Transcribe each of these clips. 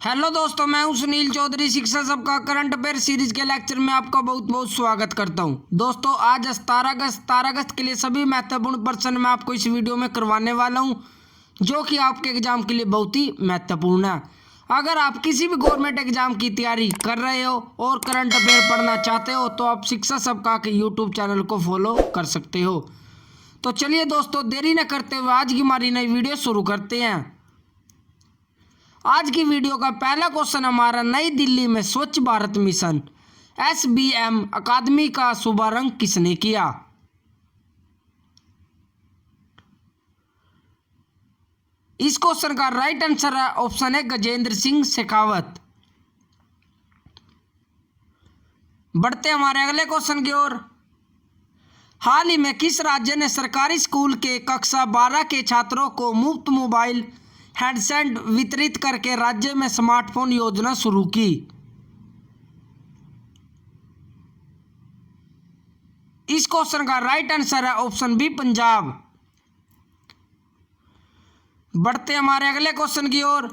Hello दोस्तों, मैं हूं सुनील चौधरी। शिक्षा सबका करंट अफेयर सीरीज के लेक्चर में आपका बहुत बहुत स्वागत करता हूं। दोस्तों, आज 17 अगस्त के लिए सभी महत्वपूर्ण प्रश्न मैं आपको इस वीडियो में करवाने वाला हूं, जो कि आपके एग्जाम के लिए बहुत ही महत्वपूर्ण है। अगर आप किसी भी गवर्नमेंट एग्जाम की तैयारी कर रहे हो और करंट अफेयर पढ़ना चाहते हो तो आप शिक्षा सबका के यूट्यूब चैनल को फॉलो कर सकते हो। तो चलिए दोस्तों, देरी न करते हुए आज की हमारी नई वीडियो शुरू करते हैं। आज की वीडियो का पहला क्वेश्चन हमारा, नई दिल्ली में स्वच्छ भारत मिशन SBM अकादमी का शुभारंभ किसने किया? इस क्वेश्चन का राइट आंसर है ऑप्शन है गजेंद्र सिंह शेखावत। बढ़ते हमारे अगले क्वेश्चन की ओर। हाल ही में किस राज्य ने सरकारी स्कूल के कक्षा 12 के छात्रों को मुफ्त मोबाइल हैंडसेट वितरित करके राज्य में स्मार्टफोन योजना शुरू की? इस क्वेश्चन का राइट आंसर है ऑप्शन बी पंजाब। बढ़ते हमारे अगले क्वेश्चन की ओर।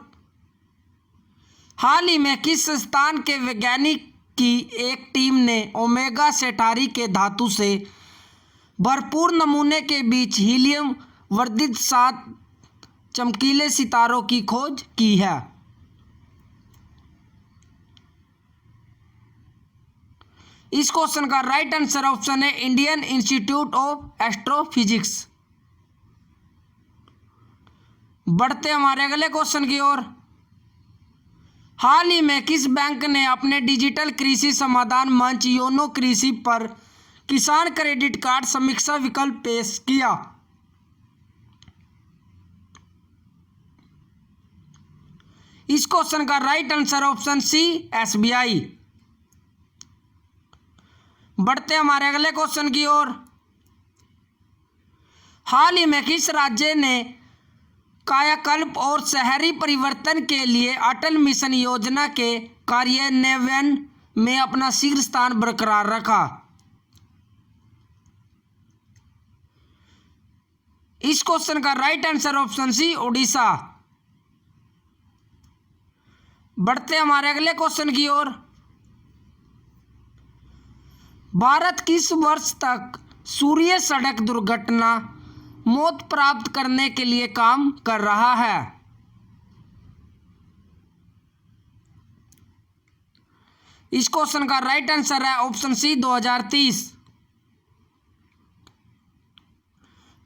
हाल ही में किस संस्थान के वैज्ञानिक की एक टीम ने ओमेगा सेटारी के धातु से भरपूर नमूने के बीच हीलियम वर्धित 7 चमकीले सितारों की खोज की है? इस क्वेश्चन का राइट आंसर ऑप्शन है इंडियन इंस्टीट्यूट ऑफ एस्ट्रोफिजिक्स। बढ़ते हमारे अगले क्वेश्चन की ओर। हाल ही में किस बैंक ने अपने डिजिटल कृषि समाधान मंच योनो कृषि पर किसान क्रेडिट कार्ड समीक्षा विकल्प पेश किया? इस क्वेश्चन का right answer option C SBI। बढ़ते हमारे अगले क्वेश्चन की ओर। हाल ही में किस राज्य ने कायाकल्प और शहरी परिवर्तन के लिए अटल मिशन योजना के कार्यान्वयन में अपना शीर्ष स्थान बरकरार रखा? इस क्वेश्चन का right answer option C Odisha. बढ़ते हमारे अगले क्वेश्चन की ओर। भारत किस वर्ष तक सूर्य सड़क दुर्घटना मौत प्राप्त करने के लिए काम कर रहा है? इस क्वेश्चन का राइट आंसर है ऑप्शन सी 2030।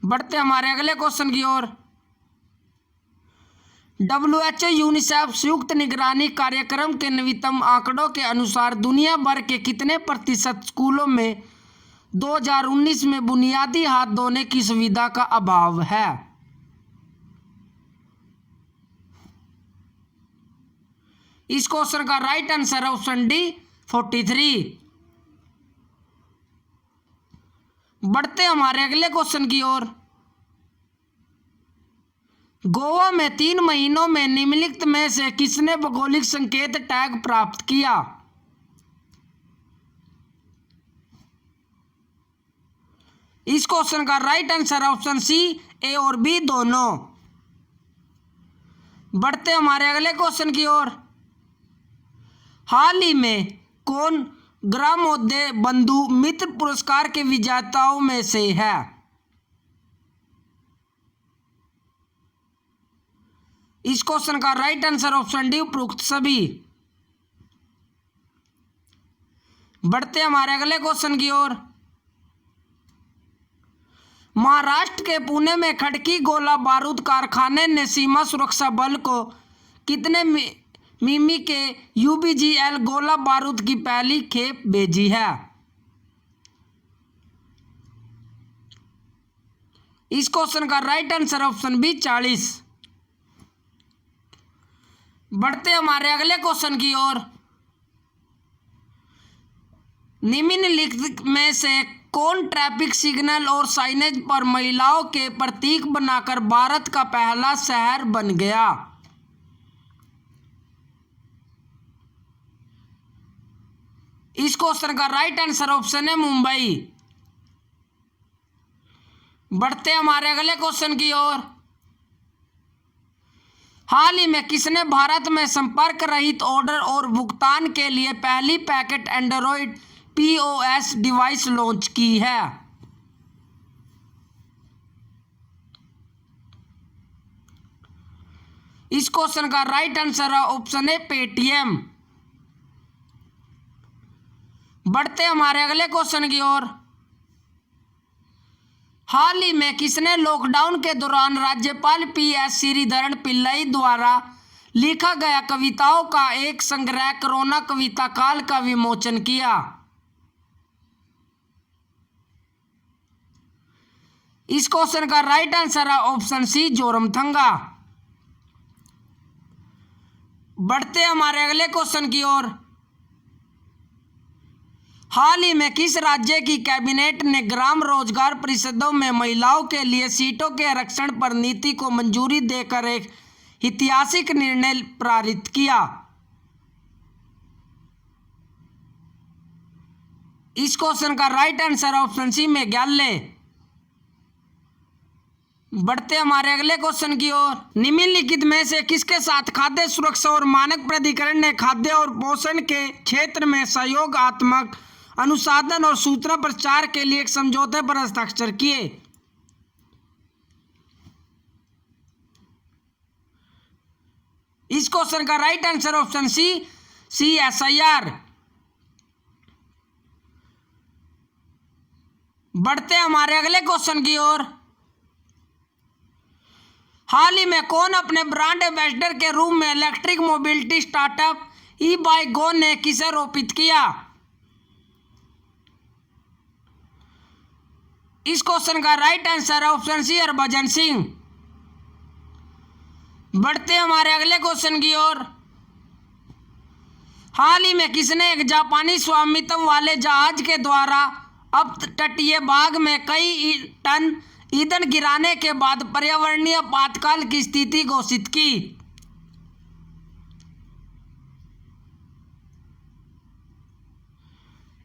बढ़ते हमारे अगले क्वेश्चन की ओर। WHO यूनिसेफ संयुक्त निगरानी कार्यक्रम के नवीनतम आंकड़ों के अनुसार दुनिया भर के कितने प्रतिशत स्कूलों में 2019 में बुनियादी हाथ धोने की सुविधा का अभाव है? इस क्वेश्चन का राइट आंसर है ऑप्शन डी 43। बढ़ते हमारे अगले क्वेश्चन की ओर। गोवा में 3 महीनों में निम्नलिखित में से किसने भौगोलिक संकेत टैग प्राप्त किया? इस क्वेश्चन का right answer option C A और B दोनों। बढ़ते हमारे अगले क्वेश्चन की ओर। हाल ही में कौन ग्रामोदय बंधु मित्र पुरस्कार के विजेताओं में से है? इस क्वेश्चन का राइट आंसर ऑप्शन डी उपरोक्त सभी। बढ़ते हमारे अगले क्वेश्चन की ओर। महाराष्ट्र के पुणे में खड़की गोला बारूद कारखाने ने सीमा सुरक्षा बल को कितने मिमी के UBGL गोला बारूद की पहली खेप भेजी है? इस क्वेश्चन का राइट आंसर ऑप्शन बी 40। बढ़ते हमारे अगले क्वेश्चन की ओर। निम्नलिखित में से कौन ट्रैफिक सिग्नल और साइनेज पर महिलाओं के प्रतीक बनाकर भारत का पहला शहर बन गया? इस क्वेश्चन का राइट आंसर ऑप्शन है मुंबई। बढ़ते हमारे अगले क्वेश्चन की ओर। हाल ही में किसने भारत में संपर्क रहित ऑर्डर और भुगतान के लिए पहली packet Android POS device launch की है? इस क्वेश्चन का राइट आंसर है ऑप्शन ए पेटीएम। बढ़ते हमारे अगले क्वेश्चन की ओर। हाल ही में किसने लॉकडाउन के दौरान राज्यपाल पीएस श्रीधरन पिल्लई द्वारा लिखा गया कविताओं का एक संग्रह कोरोना कविता काल का विमोचन किया? इस क्वेश्चन का राइट आंसर है ऑप्शन सी जोरमथंगा। बढ़ते हमारे अगले क्वेश्चन की ओर। हाल ही में किस राज्य की कैबिनेट ने ग्राम रोजगार परिषदों में महिलाओं के लिए सीटों के आरक्षण पर नीति को मंजूरी देकर एक ऐतिहासिक निर्णय पारित किया? इस क्वेश्चन का right answer option C Meghalaya. बढ़ते हमारे अगले क्वेश्चन की ओर। निम्नलिखित में से किसके साथ खाद्य सुरक्षा और मानक प्राधिकरण ने खाद्य और पोषण के क्षेत्र में सहयोगात्मक अनुसंधान और सूचना प्रचार के लिए एक समझौते पर हस्ताक्षर किए? इस क्वेश्चन का right answer option C CSIR। बढ़ते हमारे अगले क्वेश्चन की ओर। हाल ही में कौन अपने ब्रांड एम्बेसडर के रूप में इलेक्ट्रिक मोबिलिटी स्टार्टअप ई-बाइक ने किसे रोपित किया? इस क्वेश्चन का राइट आंसर है ऑप्शन सी हरभजन सिंह। बढ़ते हमारे अगले क्वेश्चन की ओर। हाल ही में किसने एक जापानी स्वामित्व वाले जहाज के द्वारा अब तटीय भाग में कई टन ईंधन गिराने के बाद पर्यावरणीय आपातकाल की स्थिति घोषित की?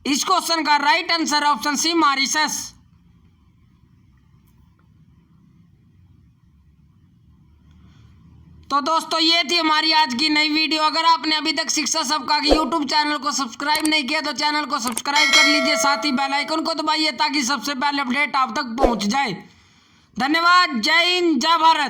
इस क्वेश्चन का right answer option C Mauritius. तो दोस्तों ये थी हमारी आज की नई वीडियो। अगर आपने अभी तक शिक्षा सबका के यूट्यूब चैनल को सब्सक्राइब नहीं किया तो चैनल को सब्सक्राइब कर लीजिए, साथ ही बेल आइकन को दबाइए ताकि सबसे पहले अपडेट आप तक पहुंच जाए। धन्यवाद। जय हिंद, जय भारत।